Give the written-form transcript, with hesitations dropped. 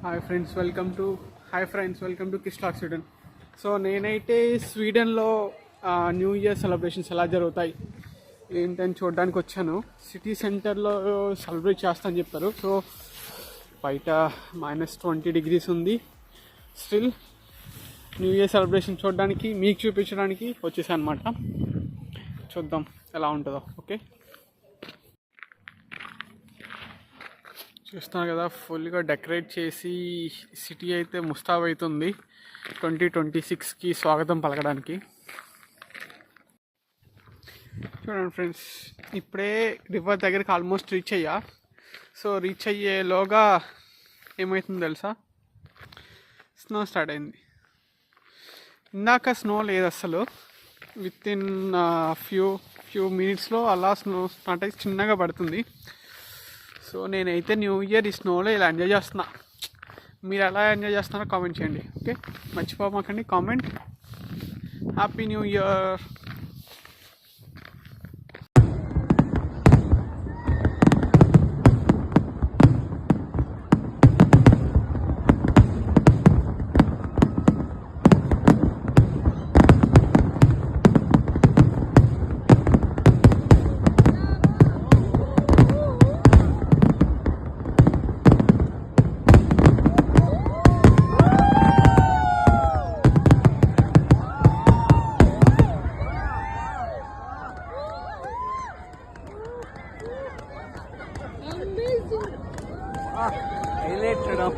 Hi friends welcome to కిస్లాక్ Sweden. So నేనైతే స్వీడన్లో న్యూ ఇయర్ సెలబ్రేషన్స్ ఎలా జరుగుతాయి ఏంటని చూడడానికి వచ్చాను. సిటీ సెంటర్లో సెలబ్రేట్ చేస్తాను చెప్పారు. సో బయట -20 degrees ఉంది. స్టిల్ న్యూ ఇయర్ సెలబ్రేషన్ చూడడానికి మీకు చూపించడానికి వచ్చేసాను అనమాట. చూద్దాం ఎలా ఉంటుందో. ఓకే, చూస్తున్నారు కదా, ఫుల్గా డెకరేట్ చేసి సిటీ అయితే ముస్తాబ్ అవుతుంది 2026కి స్వాగతం పలకడానికి. చూడండి ఫ్రెండ్స్, ఇప్పుడే రివర్ దగ్గరికి ఆల్మోస్ట్ రీచ్ అయ్యా. సో రీచ్ అయ్యేలోగా ఏమవుతుందో తెలుసా, స్నో స్టార్ట్ అయింది. ఇందాక స్నో లేదు అసలు. విత్ ఇన్ ఫ్యూ మినిట్స్లో అలా స్నో స్టార్ట్ అయ్యి చిన్నగా పడుతుంది. సో నేనైతే న్యూ ఇయర్ ఈ స్నోలో ఇలా ఎంజాయ్ చేస్తున్నా. మీరు ఎలా ఎంజాయ్ చేస్తున్నారో కామెంట్ చేయండి. ఓకే, మర్చిపోమాకండి comment. Happy new year. Highlighted up.